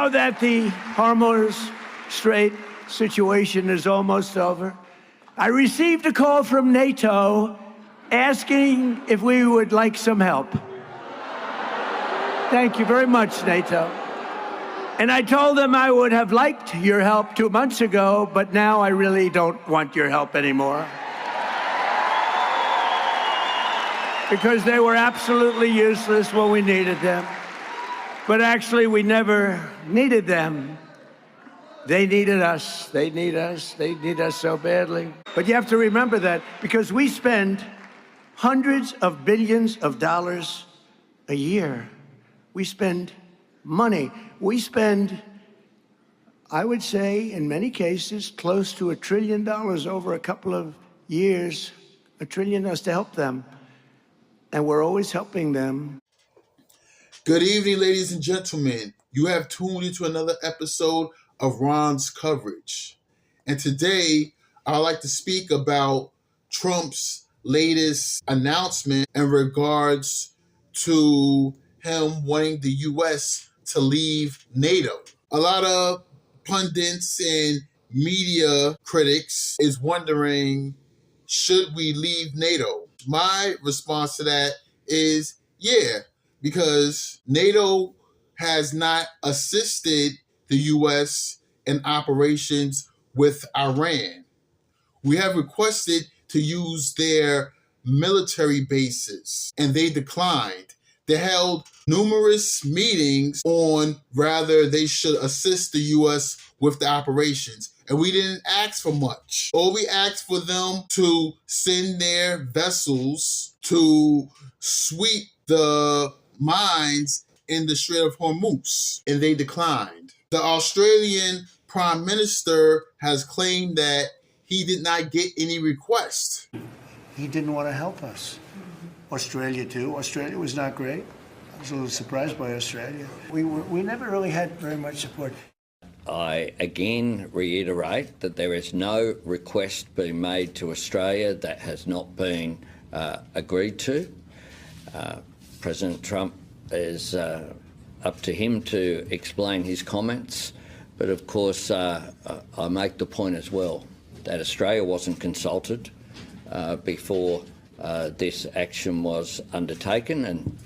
Now that the Hormuz Strait situation is almost over, I received a call from Nato asking if we would like some help. Thank you very much, Nato. And I told them I would have liked your help 2 months ago, but now I really don't want your help anymore. Because they were absolutely useless when we needed them. But actually, we never needed them. They needed us. They need us. They need us so badly. But you have to remember that because we spend hundreds of billions of dollars a year. We spend money. We spend, I would say, in many cases, close to $1 trillion over a couple of years. $1 trillion to help them. And we're always helping them. Good evening, ladies and gentlemen. You have tuned into another episode of Ron's Coverage. And today, I'd like to speak about Trump's latest announcement in regards to him wanting the U.S. to leave NATO. A lot of pundits and media critics is wondering, should we leave NATO? My response to that is, yeah, because NATO has not assisted the U.S. in operations with Iran. We have requested to use their military bases, and they declined. They held numerous meetings on whether they should assist the U.S. with the operations. And we didn't ask for much. All we asked for them to send their vessels to sweep the mines in the Strait of Hormuz, and they declined. The Australian Prime Minister has claimed that he did not get any requests. He didn't want to help us. Australia, too. Australia was not great. I was a little surprised by Australia. We never really had very much support. I again reiterate that there is no request being made to Australia that has not been agreed to. President Trump is up to him to explain his comments, but of course I make the point as well that Australia wasn't consulted before this action was undertaken, and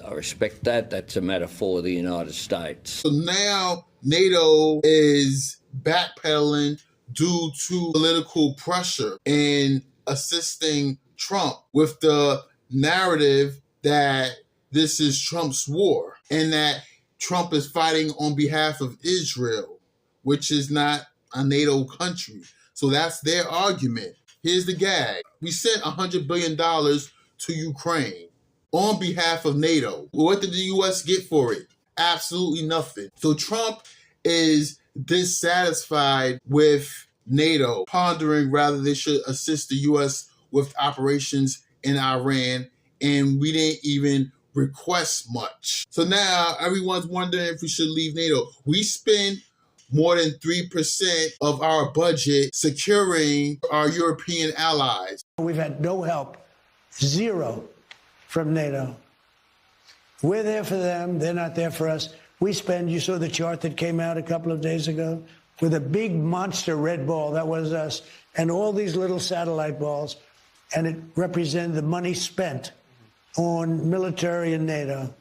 I respect that. That's a matter for the United States. So now NATO is backpedaling due to political pressure and assisting Trump with the narrative that this is Trump's war and that Trump is fighting on behalf of Israel, which is not a NATO country. So that's their argument. Here's the gag. We sent $100 billion to Ukraine on behalf of NATO. What did the U.S. get for it? Absolutely nothing. So Trump is dissatisfied with NATO, pondering whether they should assist the U.S. with operations in Iran, and we didn't even request much. So now everyone's wondering if we should leave NATO. We spend more than 3% of our budget securing our European allies. We've had no help, zero, from NATO. We're there for them. They're not there for us. We spend, you saw the chart that came out a couple of days ago, with a big monster red ball, that was us, and all these little satellite balls, and it represented the money spent on military and NATO.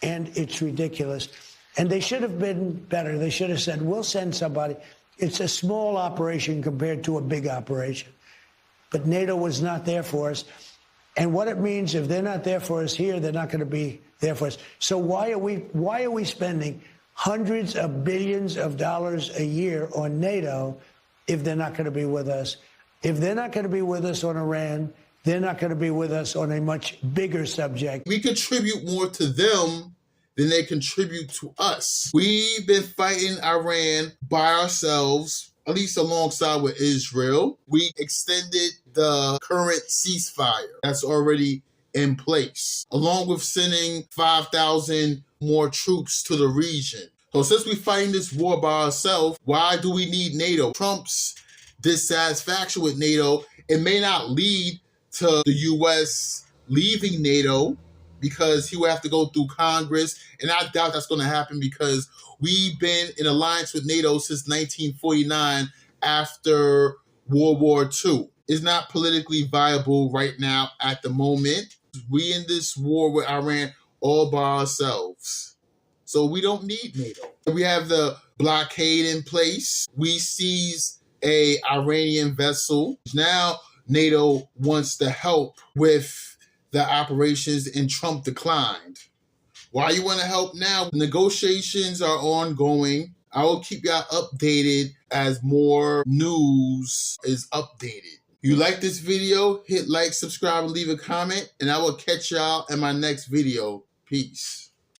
And it's ridiculous. And they should have been better. They should have said, we'll send somebody. It's a small operation compared to a big operation. But NATO was not there for us. And what it means, if they're not there for us here, they're not going to be there for us. So why are we spending hundreds of billions of dollars a year on NATO if they're not going to be with us? If they're not going to be with us on Iran, they're not going to be with us on a much bigger subject. We contribute more to them than they contribute to us. We've been fighting Iran by ourselves, at least alongside with Israel. We extended the current ceasefire that's already in place, along with sending 5,000 more troops to the region. So since we're fighting this war by ourselves, why do we need NATO? Trump's dissatisfaction with NATO, it may not lead to the U.S. leaving NATO, because he would have to go through Congress, and I doubt that's going to happen because we've been in alliance with NATO since 1949 after World War II. It's not politically viable right now at the moment. We in this war with Iran all by ourselves. So we don't need NATO. We have the blockade in place. We seize a Iranian vessel. Now NATO wants to help with the operations, and Trump declined. Why you want to help now? Negotiations are ongoing. I will keep y'all updated as more news is updated. If you like this video, hit like, subscribe, and leave a comment, and I will catch y'all in my next video. Peace.